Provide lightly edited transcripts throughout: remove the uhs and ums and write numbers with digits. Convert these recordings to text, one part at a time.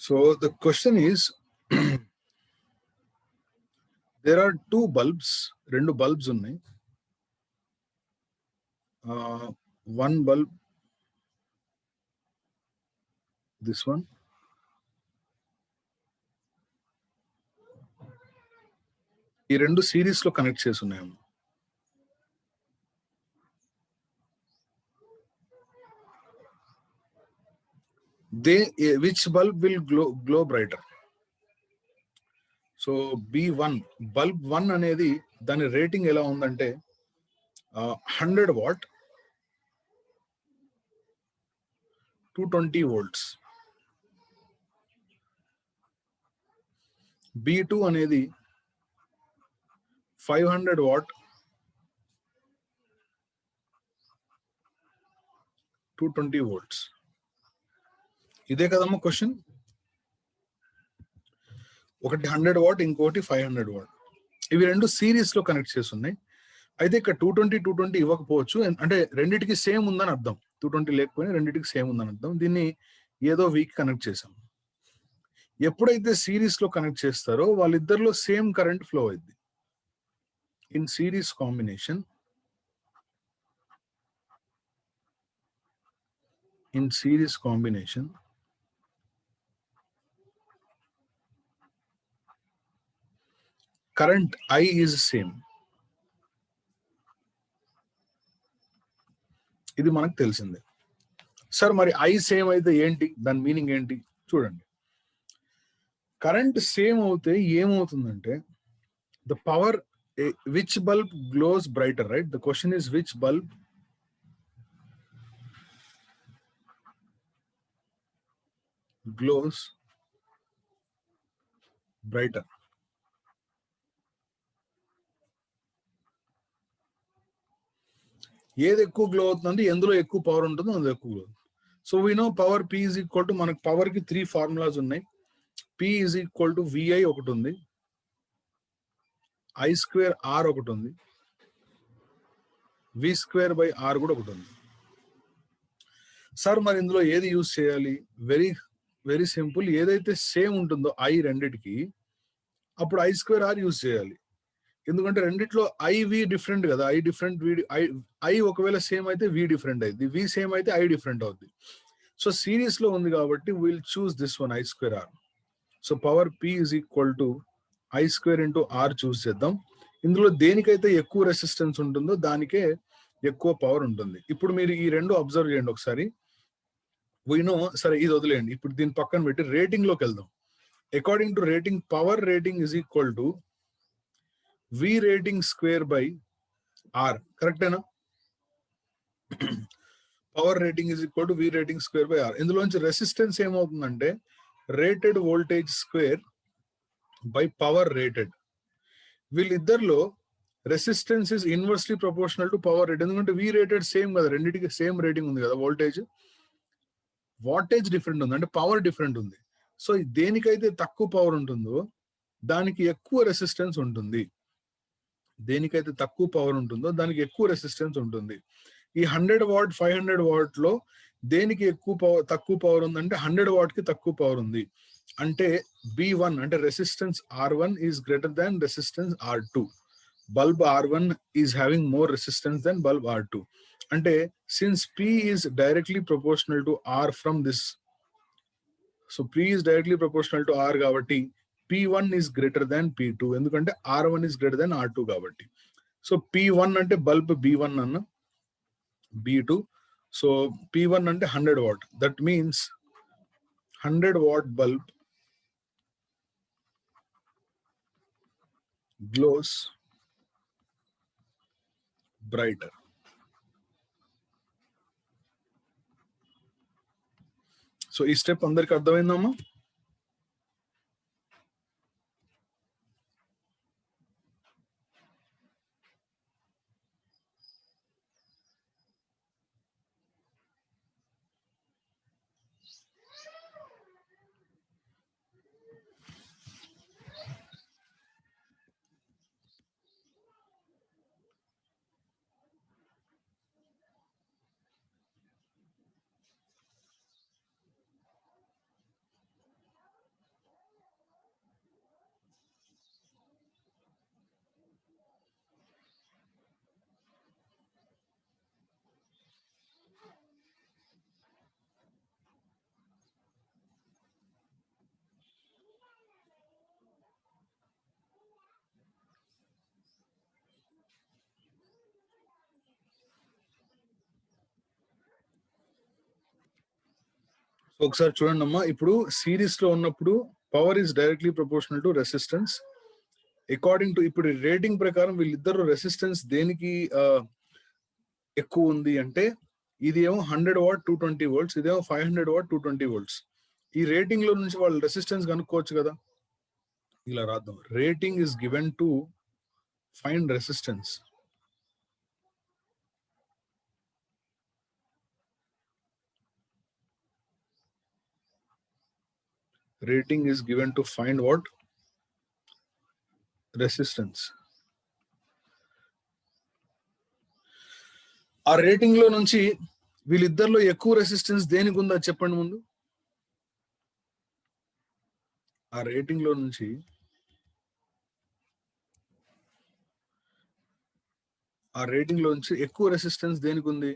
So the question is, there are two bulbs, rendu bulbs unnai. One bulb, this one, ఈ రెండు series లో connect చేసి ఉన్నాయమ్మ. which bulb will glow brighter? So B1 bulb 1 అనేది దాని rating ఎలా ఉందంటే 100 what 220 volts. B2 అనేది 500 watt 220 volts. ఇదే కదమ్మా క్వశ్చన్. ఒకటి 100 వాట్, ఇంకోటి 500 వాట్. ఇవి రెండు సిరీస్ లో కనెక్ట్ చేస్తున్నాయి. అయితే ఇక్కడ 220 ఇవ్వకపోవచ్చు, అంటే రెండింటికి సేమ్ ఉందని అర్థం. 220 లేకపోయినా రెండింటికి సేమ్ ఉందని అర్థం. దీన్ని ఏదో వీక్ కనెక్ట్ చేసాం. ఎప్పుడైతే సిరీస్ లో కనెక్ట్ చేస్తారో వాళ్ళిద్దరిలో సేమ్ కరెంట్ ఫ్లో అయింది. In series combination, current I is same. ఇది మనకు తెలిసిందే. సార్ మరి I సేమ్ అయితే ఏంటి, దాని మీనింగ్ ఏంటి చూడండి. కరెంట్ సేమ్ అవుతే ఏమవుతుందంటే the power, which bulb glows brighter, right? The question is which bulb glows brighter. ఏది ఎక్కువ గ్లో అవుతుంది, ఎందులో ఎక్కువ పవర్ ఉంటుందో అందులో ఎక్కువ glow. So we know power P is equal to, మనకు పవర్ కి 3 ఫార్ములాస్ ఉన్నాయి. P is equal to VI ఒకటి ఉంది, I² R ఒకటి ఉంది, V² కూడా ఒకటి ఉంది. సార్ మరి ఇందులో ఏది యూజ్ చేయాలి? Very very simple. ఏదైతే సేమ్ ఉంటుందో I రెండిటికి, అప్పుడు I² R యూజ్ చేయాలి. ఎందుకంటే రెండిట్లో IV డిఫరెంట్ కదా. I డిఫరెంట్, I ఒకవేళ సేమ్ అయితే V డిఫరెంట్ అయింది, V సేమ్ అయితే I డిఫరెంట్ అవుద్ది. సో సిరీస్ లో ఉంది కాబట్టి will choose this one, I²R. So power P is equal to I² R చూస్ చేద్దాం. ఇందులో దేనికైతే ఎక్కువ రెసిస్టెన్స్ ఉంటుందో దానికే ఎక్కువ పవర్ ఉంటుంది. ఇప్పుడు మీరు ఈ రెండు అబ్జర్వ్ చేయండి ఒకసారి. వీనో, సరే ఇది వదిలేయండి, ఇప్పుడు దీని పక్కన పెట్టి రేటింగ్ లోకి వెళ్దాం. According to rating, power rating is equal to V rating square by R. కరెక్టేనా? Power rating is equal to V rating square by R. ఇందులోంచి రెసిస్టెన్స్ ఏమవుతుందంటే rated voltage square by power rated. వీళ్ళిద్దరిలో resistance is inversely proportional to power rate. ఎందుకంటే V rated same కదా, రెండింటికి same rating ఉంది కదా. Wattage different ఉంది, అంటే పవర్ డిఫరెంట్ ఉంది. సో దేనికైతే తక్కువ పవర్ ఉంటుందో దానికి ఎక్కువ రెసిస్టెన్స్ ఉంటుంది. దేనికైతే తక్కువ పవర్ ఉంటుందో దానికి ఎక్కువ రెసిస్టెన్స్ ఉంటుంది. ఈ 100 వాట్ 500 వాట్ లో దేనికి ఎక్కువ పవర్, తక్కువ పవర్ ఉందంటే 100 వాట్ కి తక్కువ పవర్ ఉంది. అంటే B1 అంటే resistance R1 is greater than resistance R2. Bulb R1 is having more resistance than bulb R2. అంటే since P is directly proportional to R from this, so P is directly proportional to R కాబట్టి P1 is greater than P2. ఎందుకంటే R1 is greater than R2 కాబట్టి. So P1 అంటే bulb B1 అన్న, B2. So P1 అంటే 100 what. That means 100 watt bulb glows brighter. So ఈ step అందరికి అర్థమైందమ్మా? ఒకసారి చూడండి అమ్మా, ఇప్పుడు సిరీస్ లో ఉన్నప్పుడు power is directly proportional to resistance. According to ఇప్పుడు రేటింగ్ ప్రకారం వీళ్ళిద్దరు రెసిస్టెన్స్ దేనికి ఎక్కువ ఉంది అంటే, ఇది ఏమో 100 వాట్ 220 వోల్ట్స్, ఇదేమో 500 వాట్ 220 వోల్ట్స్. ఈ రేటింగ్ లో నుంచి వాళ్ళు రెసిస్టెన్స్ కనుక్కోవచ్చు కదా. ఇలా రాద్దాం, rating is given to find resistance. Rating is given to find what? Resistance. ఆ రేటింగ్ లో నుంచి వీళ్ళిద్దరిలో ఎక్కువ రెసిస్టెన్స్ దేనికి ఉందో చెప్పండి ముందు. ఆ రేటింగ్ లో నుంచి ఎక్కువ రెసిస్టెన్స్ దేనికి ఉంది?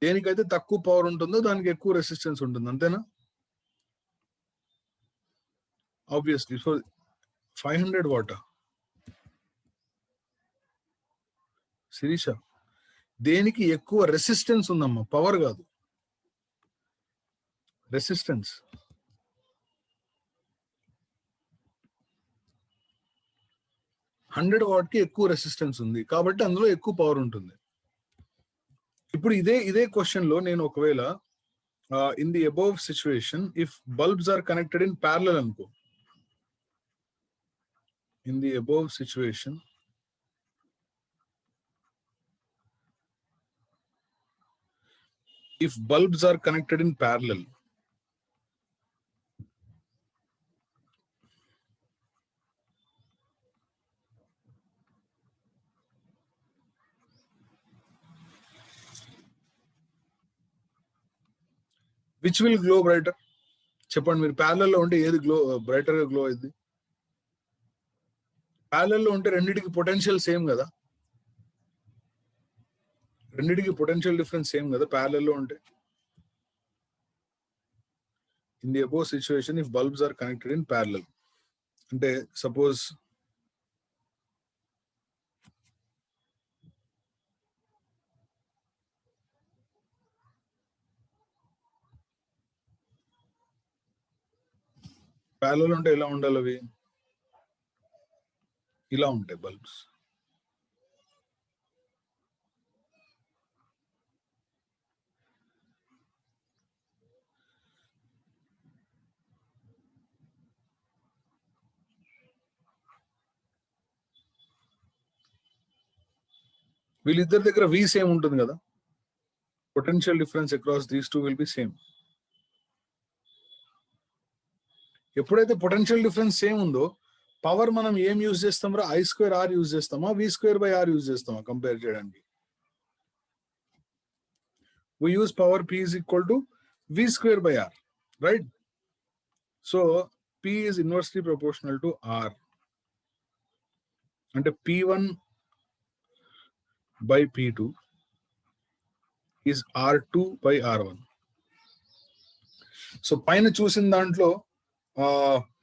దేనికైతే తక్కువ పవర్ ఉంటుందో దానికి ఎక్కువ రెసిస్టెన్స్ ఉంటుంది, అంతేనా? ఆబ్వియస్లీ. సో 500 వాట్ శిరీష, దేనికి ఎక్కువ రెసిస్టెన్స్ ఉందమ్మా, పవర్ కాదు, రెసిస్టెన్స్. హండ్రెడ్ వాట్ కి ఎక్కువ రెసిస్టెన్స్ ఉంది కాబట్టి అందులో ఎక్కువ పవర్ ఉంటుంది. ఇప్పుడు ఇదే క్వశ్చన్ లో నేను ఒకవేళ in the above situation if bulbs are connected in parallel అనుకో, in the above situation if bulbs are connected in parallel, which will glow brighter? చెప్పండి మీరు, ప్యారలల్ లో ఉంటే ఏది బ్రైటర్ గా గ్లో అయింది? ప్యారలల్ లో ఉంటే రెండిటికి పొటెన్షియల్ సేమ్ కదా, రెండిటికి పొటెన్షియల్ డిఫరెన్స్ సేమ్ కదా ప్యారలల్ లో ఉంటే. In the above situation if bulbs are connected in parallel అంటే సపోజ్ ప్యారలల్ ఉంటే ఎలా ఉండాలి? అవి ఇలా ఉంటాయి బల్బ్స్. వీళ్ళిద్దరి దగ్గర వి సేమ్ ఉంటుంది కదా, potential difference across these two will be same. ఎప్పుడైతే పొటెన్షియల్ డిఫరెన్స్ సేమ్ ఉందో పవర్ మనం ఏం యూజ్ చేస్తాం రా? I²R యూజ్ చేస్తామా, V²/R యూజ్ చేస్తామా కంపేర్ చేయడానికి? we use power P is equal to V²/R, right? So P is inversely proportional to R. అంటే P1 by P2 is R2 by R1. So పైన చూసిన దాంట్లో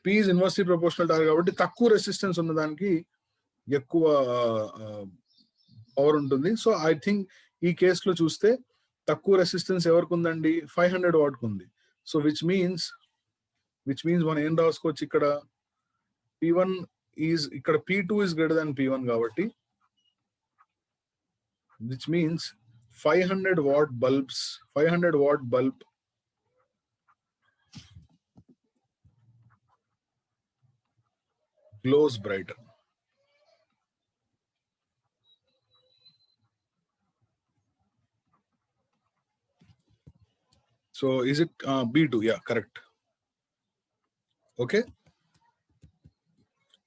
P is inversely proportional to R కాబట్టి తక్కువ resistance ఉన్న దానికి ఎక్కువ power ఉంటుంది. సో ఐ థింక్ ఈ కేసులో చూస్తే తక్కువ రెసిస్టెన్స్ ఎవరికి ఉందండి? 500 వాట్ ఉంది. సో విచ్ మీన్స్ మనం ఏం రాసుకోవచ్చు ఇక్కడ? P1 ఈజ్ ఇక్కడ P2 is greater than P1 కాబట్టి which means 500 watt bulb glows brighter. So is it B2? Yeah, correct. Okay.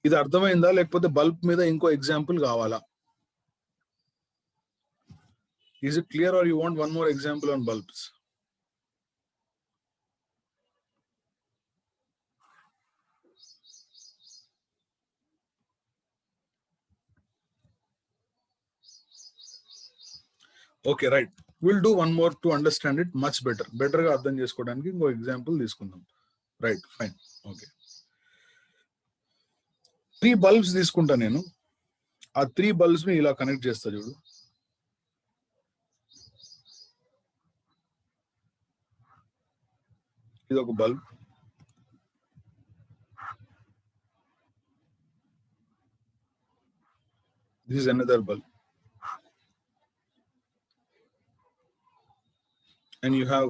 ఇది అర్థమైందా? లేకపోతే బల్బ్ మీద ఇంకో ఎగ్జాంపుల్ కావాలా? Is it clear or you want one more example on bulbs? Okay, right. We'll do one more to understand it much better. Better గా అర్థం చేసుకోవడానికి ఇంకో ఎగ్జాంపుల్ తీసుకుందాం. Right, fine, okay. 3 బల్బ్స్ తీసుకుంటా నేను. ఆ 3 బల్బ్స్ ని ఇలా కనెక్ట్ చేస్తా చూడు. ఇది ఒక bulb, this is another bulb, and you have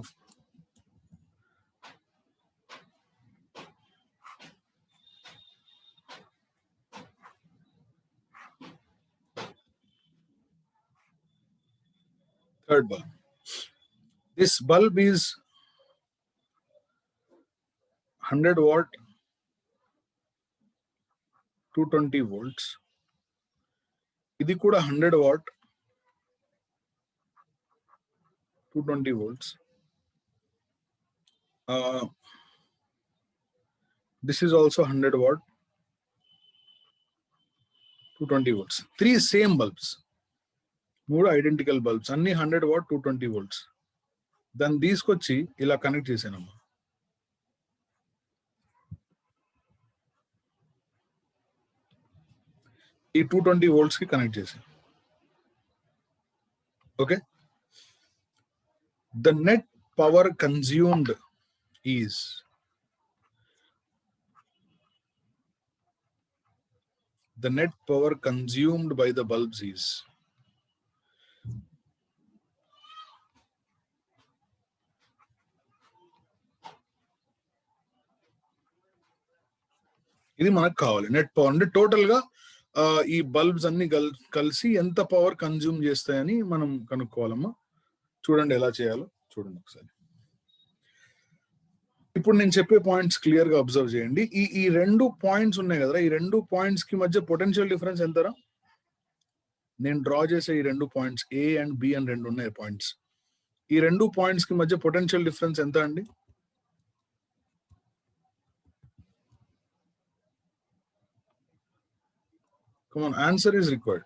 third bulb. This bulb is 100 watt, 220 volts. ఇది కూడా 100 watt, 220 volts. This is also 100 watt, 220 volts. 3 same bulbs. 3 identical bulbs. అన్ని 100 watt, 220 volts. దాన్ని తీసుకొచ్చి ఇలా కనెక్ట్ చేశానమ్మా. ఈ 220 volts కి కనెక్ట్ చేశాను. Okay. The net power consumed is the net power consumed by the bulbs is ఇది మనకు కావాలి. నెట్ పవర్ అంటే టోటల్ గా ఈ బల్బ్స్ అన్ని కలిసి ఎంత పవర్ కన్జ్యూమ్ చేస్తాయని మనం కనుక్కోవాలమ్మా. చూడండి ఎలా చేయాలో చూడండి ఒకసారి. ఇప్పుడు నేను చెప్పే పాయింట్స్ క్లియర్ గా అబ్జర్వ్ చేయండి. ఈ 2 పాయింట్స్ ఉన్నాయి కదా, ఈ 2 పాయింట్స్ కి మధ్య పొటెన్షియల్ డిఫరెన్స్ ఎంతరా? నేను డ్రా చేసే ఈ 2 పాయింట్స్ ఏ అండ్ బి అని 2 ఉన్నాయి పాయింట్స్. ఈ 2 పాయింట్స్ కి మధ్య పొటెన్షియల్ డిఫరెన్స్ ఎంత అండి? Come on, answer is required.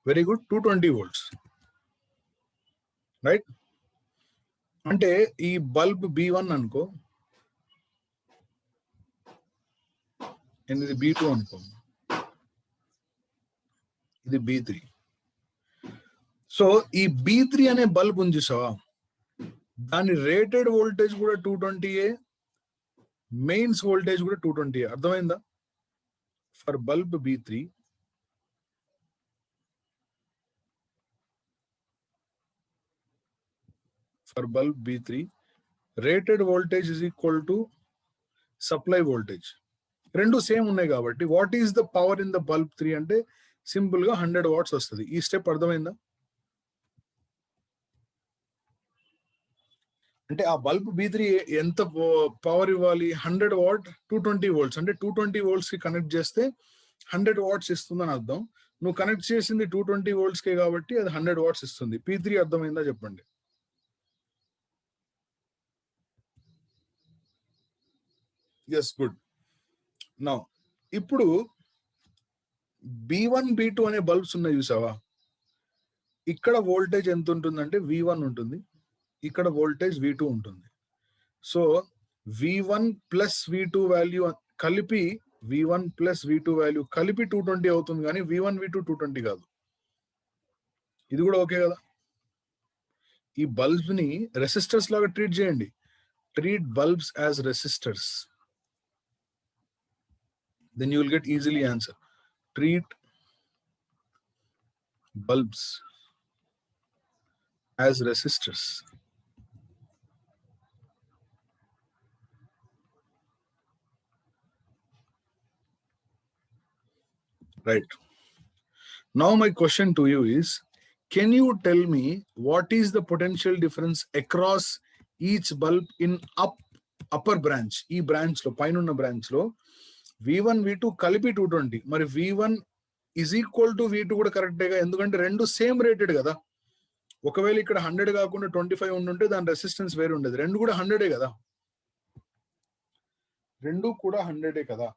Very good, 220 volts. Right? అంటే ఈ బల్బ్ B1 అనుకో, ఇది B2 అనుకో, ఇది B3. సో ఈ B3 అనే బల్బ్ ఉంది చూసావా, దాని రేటెడ్ వోల్టేజ్ కూడా 220, మెయిన్స్ వోల్టేజ్ కూడా 220. అర్థమైందా? For bulb B3, rated voltage is equal to supply voltage. రెండు సేమ్ ఉన్నాయి కాబట్టి what is the power in the bulb 3 అంటే సింపుల్ గా 100 వాట్స్ వస్తుంది. ఈ స్టెప్ అర్థమైందా? అంటే ఆ బల్బ్ B3 ఎంత పవర్ ఇవ్వాలి? 100 వాట్ 220 volts. అంటే 220 volts కి కనెక్ట్ చేస్తే 100 వాట్స్ ఇస్తుందని అర్థం. నువ్వు కనెక్ట్ చేసింది 220 volts కే కాబట్టి అది 100 వాట్స్ ఇస్తుంది. P3 అర్థమైందా చెప్పండి. Yes, good. నౌ ఇప్పుడు B1 B2 అనే బల్బ్స్ ఉన్నాయి చూసావా, ఇక్కడ వోల్టేజ్ ఎంత ఉంటుందంటే V1 ఉంటుంది, ఇక్కడ వోల్టేజ్ V2 ఉంటుంది. So V1 plus V2 value కలిపి V1 ప్లస్ V2 వాల్యూ కలిపి 220 అవుతుంది, కానీ V1 V2 220 కాదు. ఇది కూడా ఓకే కదా? ఈ బల్బ్స్ ని రెసిస్టర్స్ లాగా ట్రీట్ చేయండి. Treat bulbs as resistors, then you will get easily answer. Treat bulbs as resistors. Right. Now my question to you is, can you tell me what is the potential difference across each bulb in upper branch? ఈ branch లో, పైన ఉన్న branch లో V1 V2 కలిపి 220. మరి V1 is equal to V2 కూడా కరెక్టేగా, ఎందుకంటే రెండు సేమ్ రేటెడ్ కదా. ఒకవేళ ఇక్కడ 100 కాకుండా 25 ఉండుంటే దాని రెసిస్టెన్స్ వేరే ఉండేది. రెండు కూడా 100 కదా, రెండు కూడా 100 కదా.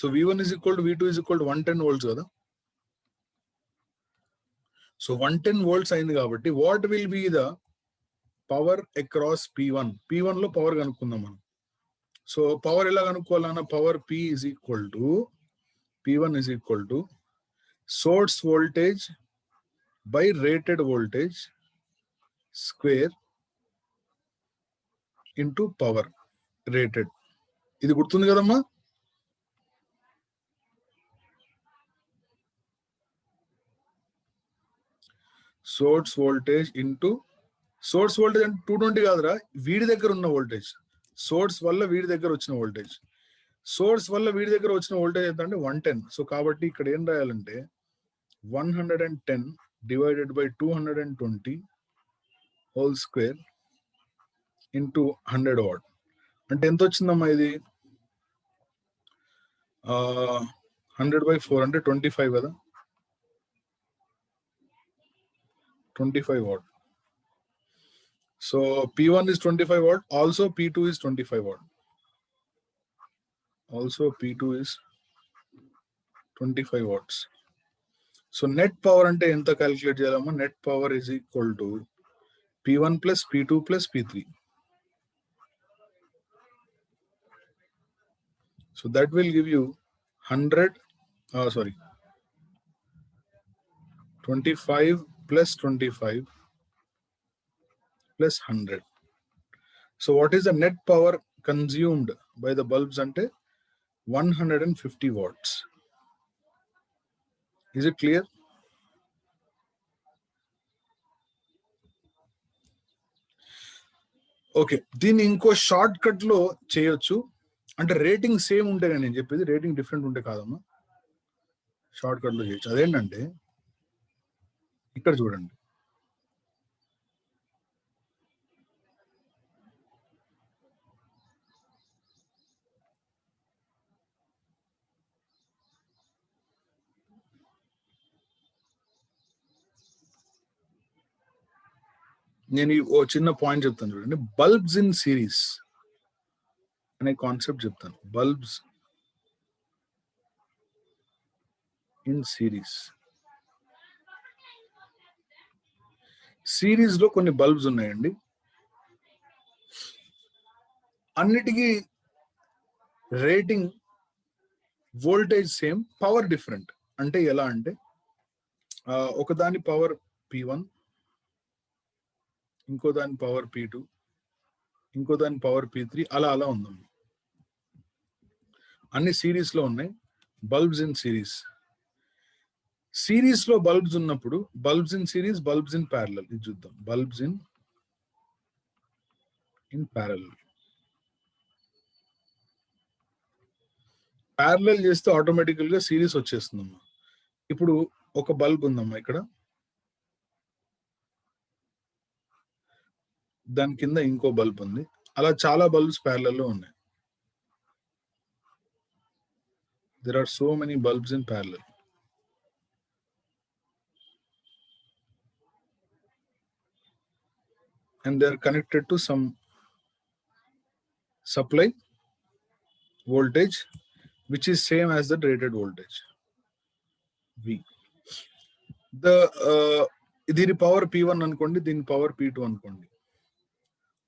So V1 is equal to V2 is equal to 110 volts కదా. So 110 volts అయింది కాబట్టి what will be the power across P1. P1 లో పవర్ కనుక్కుందాం మనం. సో పవర్ ఎలా కనుక్కోవాలన్నా power P1 is equal to source voltage by rated voltage square into power rated. ఇది గుర్తుంది కదమ్మా? Source voltage into source voltage అంటే 220 కాదురా, వీడి దగ్గర ఉన్న వోల్టేజ్. సోర్స్ వల్ల వీడి దగ్గర వచ్చిన వోల్టేజ్. సోర్స్ వల్ల వీడి దగ్గర వచ్చిన వోల్టేజ్ ఎంత అంటే 110. సో కాబట్టి ఇక్కడ ఏం రాయాలంటే 110 divided by 220 whole square into 100 what. అంటే ఎంత వచ్చిందమ్మా ఇది? 100/4 అంటే 25 కదా, 25 watt. So P1 is 25 watt. Also P2 is 25 watt. Also P2 is 25 watts. So net power ante enta calculate cheyalama? Net power is equal to P1 plus P2 plus P3. So that will give you 25 plus 25 plus 100. So what is the net power consumed by the bulbs ante 150 watts. Is it clear? Okay, దీన్ని ఇంకో short cut లో చేయొచ్చు. అంటే rating same ఉంటే, నేను చెప్పేది rating different ఉంటే కాదమ్మా, షార్ట్ కట్ లో చేయొచ్చు. అదేంటంటే ఇక్కడ చూడండి, నేను ఓ చిన్న పాయింట్ చెప్తాను చూడండి. బల్బ్స్ ఇన్ సిరీస్ అనే కాన్సెప్ట్ చెప్తాను. Bulbs in series. సిరీస్ లో కొన్ని బల్బ్స్ ఉన్నాయండి, అన్నిటికీ rating voltage same, power different. అంటే ఎలా అంటే ఒకదాని పవర్ P1, ఇంకో దాని పవర్ P2, ఇంకో దాని పవర్ P3, అలా అలా ఉందండి. అన్ని సిరీస్ లో ఉన్నాయి. Bulbs in series. సిరీస్ లో బల్బ్స్ ఉన్నప్పుడు bulbs in series, bulbs in parallel. ఇది చూద్దాం. Bulbs in parallel. ప్యారలల్ చేస్తే ఆటోమేటికల్ గా సిరీస్ వచ్చేస్తుందమ్మా. ఇప్పుడు ఒక బల్బ్ ఉందమ్మా ఇక్కడ, దాని కింద ఇంకో బల్బ్ ఉంది, అలా చాలా బల్బ్స్ ప్యారలల్ లో ఉన్నాయి. There are so many bulbs in parallel. And they are connected to some supply voltage which is same as the rated voltage V. దీని పవర్ P1 అనుకోండి, దీని పవర్ P2 అనుకోండి.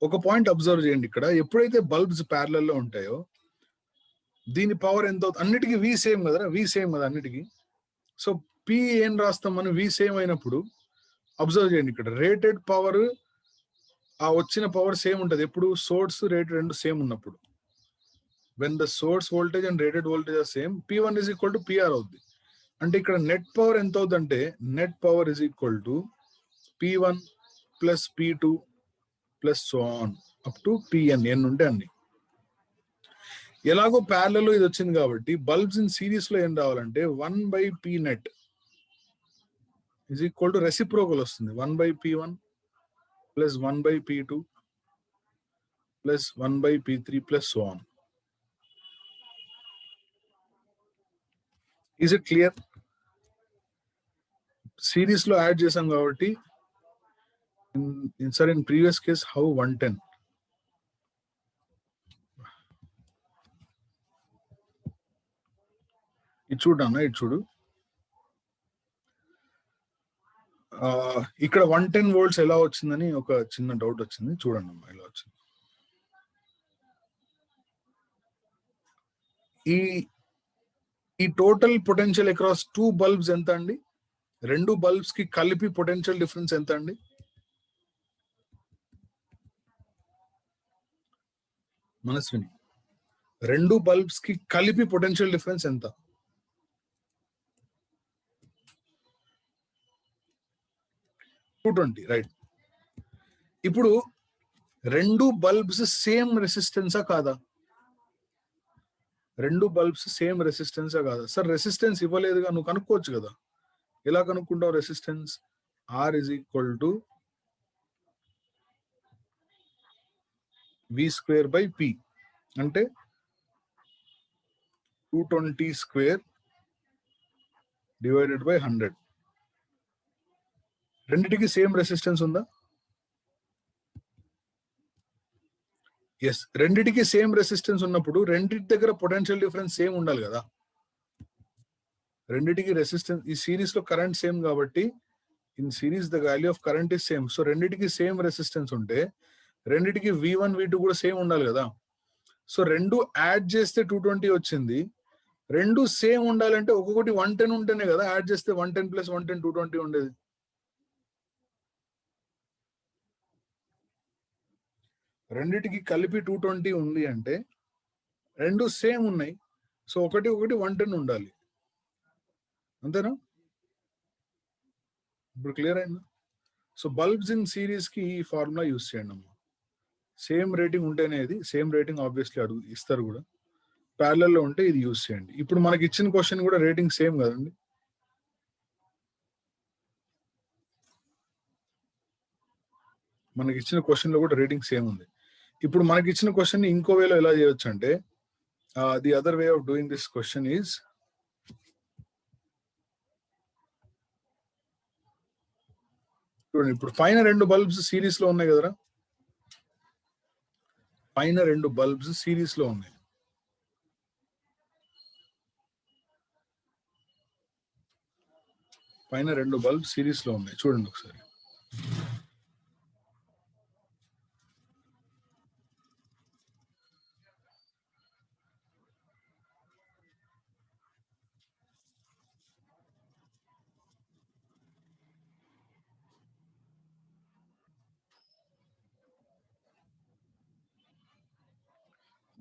ఒక పాయింట్ అబ్జర్వ్ చేయండి, ఇక్కడ ఎప్పుడైతే బల్బ్స్ ప్యారలల్ లో ఉంటాయో దీని పవర్ ఎంత అవుతుంది? అన్నిటికీ V సేమ్ కదా, V సేమ్ కదా అన్నిటికీ. సో P ఏం రాస్తాం మనం? V సేమ్ అయినప్పుడు అబ్జర్వ్ చేయండి, ఇక్కడ రేటెడ్ పవర్, ఆ వచ్చిన పవర్ సేమ్ ఉంటుంది ఎప్పుడు? సోర్స్ రేటెడ్ రెండు సేమ్ ఉన్నప్పుడు. when the source voltage and rated voltage are same, P1 is equal to PR అవుద్ది. అంటే ఇక్కడ నెట్ పవర్ ఎంత అవుతుందంటే, net power is equal to P1 plus P2 plus so on up to Pn. ఎన్ ఉంటే అన్ని. ఎలాగో parallel లో ఇది వచ్చింది కాబట్టి బల్బ్స్ ఇన్ సిరీస్ లో ఏం రావాలంటే 1/P net is equal to reciprocal వస్తుంది. 1/P1 plus 1/P2 plus 1/P3 plus so on. Is it clear? Series లో యాడ్ చేసాం కాబట్టి in previous case how 110. ఇది చూడన్నా, ఇది చూడు. ఇక్కడ 110 volts ఎలా వచ్చిందని ఒక చిన్న డౌట్ వచ్చింది, చూడండి అమ్మా ఎలా వచ్చింది. ఈ టోటల్ పొటెన్షియల్ అక్రాస్ 2 bulbs ఎంత అండి? 2 bulbs కి కలిపి పొటెన్షియల్ డిఫరెన్స్ ఎంత అండి? మనస్విని, 2 bulbs కి కలిపి పొటెన్షియల్ డిఫరెన్స్ ఎంత? 220, రైట్. ఇప్పుడు 2 bulbs సేమ్ రెసిస్టెన్సా కాదా? 2 bulbs సేమ్ రెసిస్టెన్సా కాదా? సార్ రెసిస్టెన్స్ ఇవ్వలేదుగా, నువ్వు కనుక్కోవచ్చు కదా. ఎలా కనుక్కుంటావు resistance? R is equal to V square by P, అంటే 220 square divided by 100. రెండిటికి సేమ్ రెసిస్టెన్స్ ఉందా? ఎస్, రెండిటికి సేమ్ రెసిస్టెన్స్ ఉన్నప్పుడు రెండిటి దగ్గర పొటెన్షియల్ డిఫరెన్స్ సేమ్ ఉండాలి కదా. రెండిటికి రెసిస్టెన్స్, ఈ సిరీస్ లో కరెంట్ సేమ్ కాబట్టి in series the value of current is same. So రెండిటికి సేమ్ రెసిస్టెన్స్ ఉంటే రెండిటికి V1 V2 కూడా సేమ్ ఉండాలి కదా. సో రెండు యాడ్ చేస్తే 220 వచ్చింది. రెండు సేమ్ ఉండాలంటే ఒక్కొక్కటి 110 ఉంటేనే కదా యాడ్ చేస్తే 110 + 110 220 ఉండేది. రెండిటికి కలిపి 220 ఉంది అంటే రెండు సేమ్ ఉన్నాయి. సో ఒకటి 110 ఉండాలి, అంతేనా? ఇప్పుడు క్లియర్ అయిందా? సో బల్బ్స్ ఇన్ సిరీస్ కి ఈ ఫార్ములా యూస్ చేయండి అమ్మా. సేమ్ రేటింగ్ ఉంటేనే, ఇది సేమ్ రేటింగ్ ఆబ్వియస్లీ ఇస్తారు కూడా. ప్యారలల్ లో ఉంటే ఇది యూస్ చేయండి. ఇప్పుడు మనకి ఇచ్చిన క్వశ్చన్ కూడా రేటింగ్ సేమ్ కదండి. మనకి ఇచ్చిన క్వశ్చన్ లో కూడా రేటింగ్ సేమ్ ఉంది. ఇప్పుడు మనకి ఇచ్చిన క్వశ్చన్ ఇంకో వేలో ఎలా చేయొచ్చు అంటే, the other way of doing this question is, చూడండి ఇప్పుడు పైన 2 బల్బ్స్ సిరీస్ లో ఉన్నాయి కదరా. పైన 2 బల్బ్స్ సిరీస్ లో ఉన్నాయి. పైన 2 బల్బ్ సిరీస్ లో ఉన్నాయి, చూడండి ఒకసారి.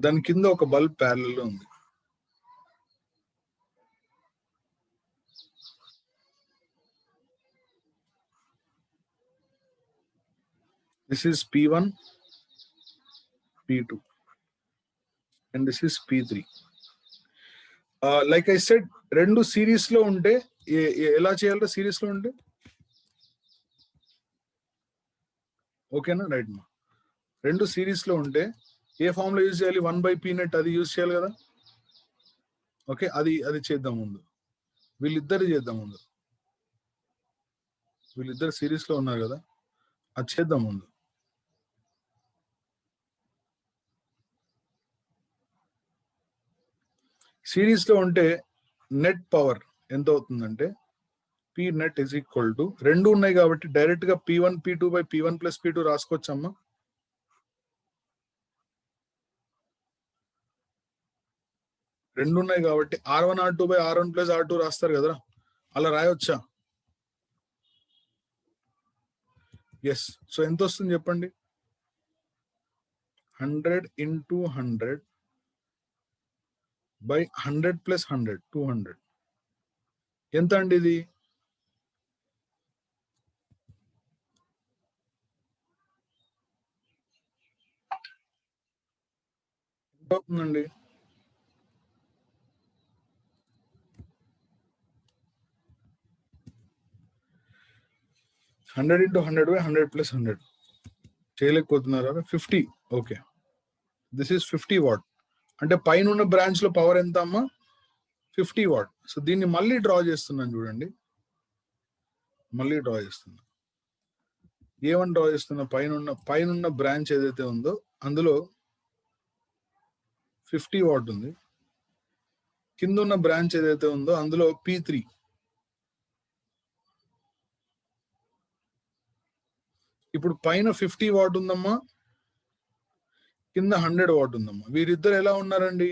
దాని కింద ఒక బల్బ్ ప్యారలల్ లో ఉంది. This is P1, P2 and this is P3. Like I said, రెండు సిరీస్ లో ఉంటే ఎలా చేయాలో సిరీస్ లో ఉంటే ఓకేనా, రైట్ మా. రెండు సిరీస్ లో ఉంటే ఏ ఫామ్ లో యూజ్ చేయాలి? 1/P net, అది యూజ్ చేయాలి కదా. ఓకే, అది చేద్దాం ముందు. వీళ్ళిద్దరు చేద్దాం ముందు. వీళ్ళిద్దరు సిరీస్ లో ఉన్నారు కదా, అది చేద్దాం ముందు. సిరీస్ లో ఉంటే నెట్ పవర్ ఎంత అవుతుందంటే, P net is equal to, రెండు ఉన్నాయి కాబట్టి డైరెక్ట్ గా P1 P2 by P1 plus P2 రాసుకోవచ్చమ్మా. రెండు ఉన్నాయి కాబట్టి R1 R2 by R1 plus R2 రాస్తారు కదా, అలా రాయొచ్చా? ఎస్. సో ఎంత వస్తుంది చెప్పండి? 100 into 100 by 100 plus 100, 200. ఎంత అండి ఇది? ఎంత అవుతుందండి? 100 into 100 by 100 plus 100 చేయలేకపోతున్నారా? 50. Okay, this is 50 watt. అంటే పైన ఉన్న బ్రాంచ్ లో పవర్ ఎంత అమ్మా? 50 watt. సో దీన్ని మళ్ళీ డ్రా చేస్తున్నాను చూడండి, మళ్ళీ డ్రా చేస్తున్నా. ఏమని డ్రా చేస్తున్నా? పైన బ్రాంచ్ ఏదైతే ఉందో అందులో 50 watt ఉంది. కింద ఉన్న బ్రాంచ్ ఏదైతే ఉందో అందులో P3 ఇప్పుడు పైన 50 వాట్ ఉందమ్మా, కింద 100 వాట్ ఉందమ్మా. వీరిద్దరు ఎలా ఉన్నారండి?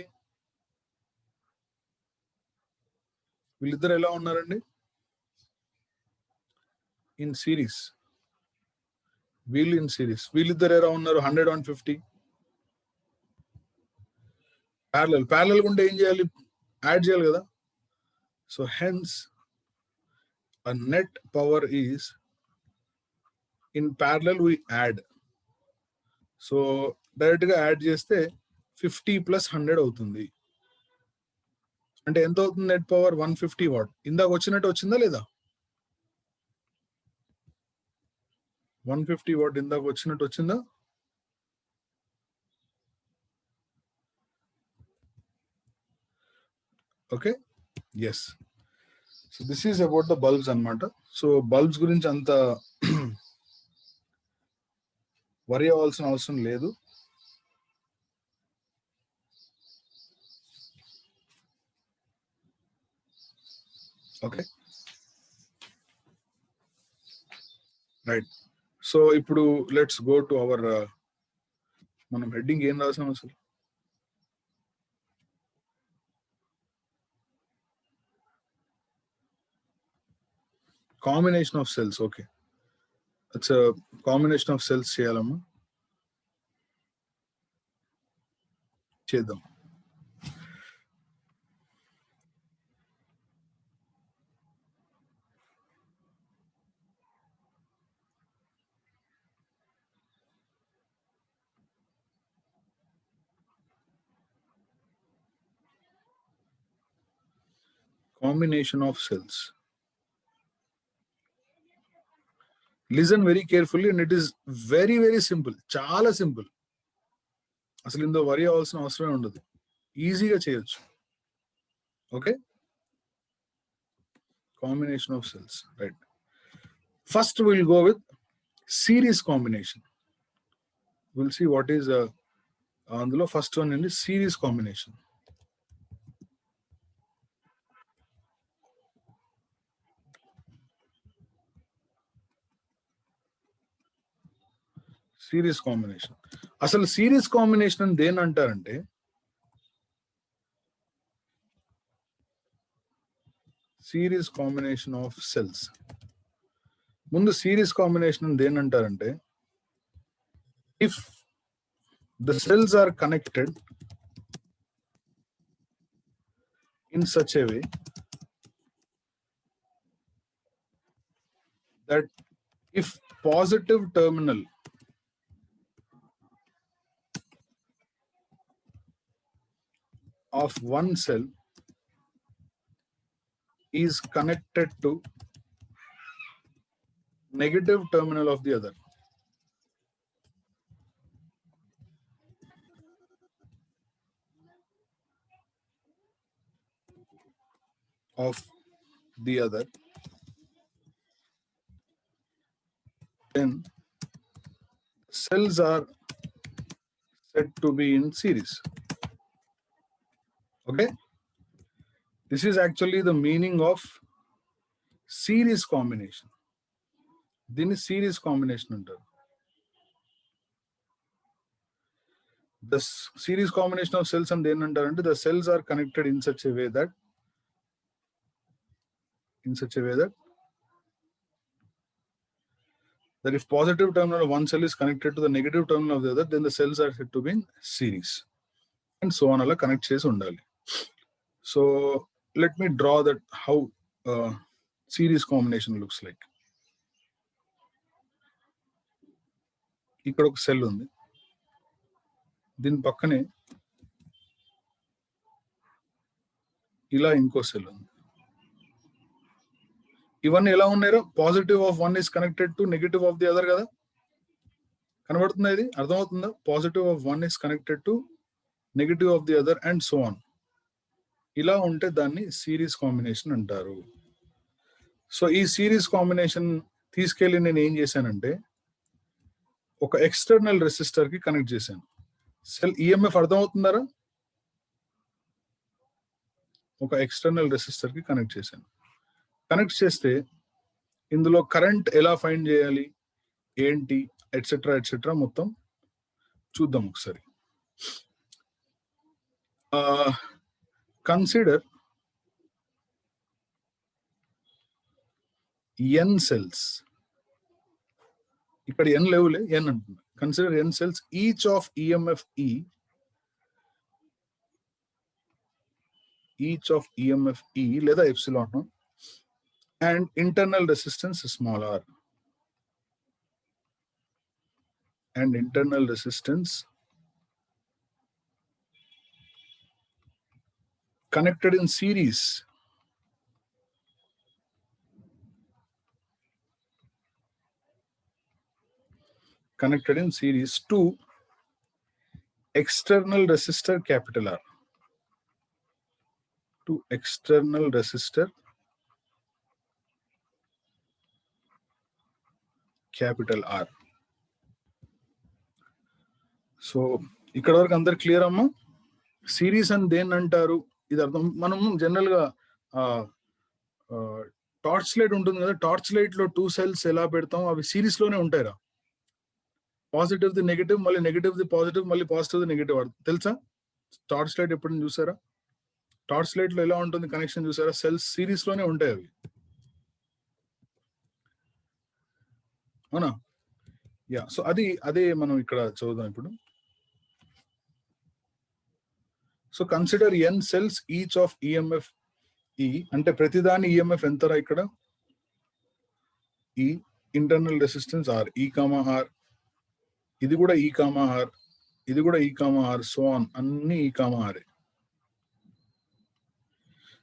In series. వీళ్ళు ఇన్ సిరీస్. వీళ్ళిద్దరు ఎలా ఉన్నారు? 100 and 50 ప్యారలల్ ఉంటే ఏం చేయాలి? యాడ్ చేయాలి కదా. So hence a net power is in parallel we add. So direct గా యాడ్ చేస్తే 50 + 100 అవుతుంది. అంటే ఎంత అవుతుంది? Net power 150 watt. ఇందాక వచ్చినట్టు వచ్చిందా లేదా? 150 వాట్ ఇందాక వచ్చినట్టు వచ్చిందా? Okay, yes. So this is about the bulbs అన్నమాట. సో బల్బ్స్ గురించి అంత వరి అవ్వాల్సిన అవసరం లేదు. Okay, right. సో ఇప్పుడు లెట్స్ గో టు అవర్, మనం హెడ్డింగ్ ఏం రాసాం అసలు? Combination of cells. Okay, it's combination of cells చేయాలమ్మా, చేద్దాం. Combination of cells. Listen very carefully and it is very very simple. చాలా సింపుల్. అసలు ఇందులో వరి అవ్వాల్సిన అవసరమే ఉండదు. ఈజీగా చేయొచ్చు. Okay, combination of cells, right. First will go with series combination. Will see what is అందులో ఫస్ట్ వన్ అండి, సిరీస్ కాంబినేషన్. Series combination. అసలు సిరీస్ కాంబినేషన్ దేని అంటారంటే, సిరీస్ కాంబినేషన్ ఆఫ్ సెల్స్. ముందు సిరీస్ కాంబినేషన్ దేని అంటారంటే, if the cells are connected in such a way that if positive terminal of one cell is connected to negative terminal of the other, then cells are said to be in series. Okay, this is actually the meaning of series combination. దీన్ని series combination అంటారు. The series combination of cells and then అంటారంటే the cells are connected in such a way that if positive terminal of one cell is connected to the negative terminal of the other, then the cells are said to be in series, and so on. Alla connect chesi undali. So let me draw that how series combination looks like. ఇక్కడ ఒక cell ఉంది, దీని పక్కనే ఇలా ఇంకో cell ఉంది. ఇవన్నీ ఎలా ఉన్నాయో, positive of one is connected to negative of the other కదా. కనబడుతుందా? ఇది అర్థమవుతుందా? Positive of one is connected to negative of the other and so on. ఇలా ఉంటే దాన్ని సిరీస్ కాంబినేషన్ అంటారు. సో ఈ సిరీస్ కాంబినేషన్ తీసుకెళ్ళి నేను ఏం చేశానంటే, ఒక ఎక్స్టర్నల్ రెసిస్టర్ కి కనెక్ట్ చేశాను. సెల్ ఈఎంఎఫ్ అర్థమవుతుందారా? ఒక ఎక్స్టర్నల్ రెసిస్టర్ కి కనెక్ట్ చేశాను. కనెక్ట్ చేస్తే ఇందులో కరెంట్ ఎలా ఫైండ్ చేయాలి, ఏంటి ఎట్సెట్రా మొత్తం చూద్దాం ఒకసారి. Consider n cells. ఇక్కడ n లేవులే, n అంటున్నా. Consider n cells, each of EMF E లేదా epsilon and internal resistance small r, and internal resistance connected in series to external resistor capital R, to external resistor capital R. So ఇక్కడ వరకు అందరు clear అమ్మా? Series అని దేన్ని అంటారు ఇది అర్థం. మనం జనరల్ గా టార్చ్ లైట్ ఉంటుంది కదా, టార్చ్ లైట్ లో 2 cells ఎలా పెడతాం, అవి సిరీస్ లోనే ఉంటాయిరా. పాజిటివ్ ది నెగటివ్, మళ్ళీ నెగటివ్ ది పాజిటివ్, మళ్ళీ పాజిటివ్ ది నెగటివ్. తెలుసా? టార్చ్ లైట్ ఎప్పుడైనా చూసారా? టార్చ్ లైట్ లో ఎలా ఉంటుంది కనెక్షన్ చూసారా? సెల్స్ సిరీస్ లోనే ఉంటాయి అవి, అవునా? యా, సో అదే మనం ఇక్కడ చదువుదాం ఇప్పుడు. So consider n cells each of EMF E, అంటే ప్రతిదాని EMF ఎంతరా ఇక్కడ? E, internal resistance R, E, R, ఇది కూడా E, R, ఇది కూడా E, R, సో ఆన్, అన్ని E, R.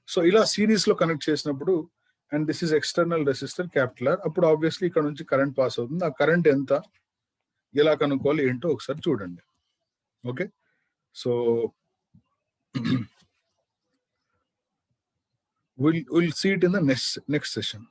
సో ఇలా సిరీస్ లో కనెక్ట్ చేసినప్పుడు, and this is external resistor capital R, అప్పుడు ఆబ్వియస్లీ ఇక్కడ నుంచి కరెంట్ పాస్ అవుతుంది. ఆ కరెంట్ ఎంత, ఎలా కనుక్కోవాలి ఏంటో ఒకసారి చూడండి. Okay, so we'll see it in the next session.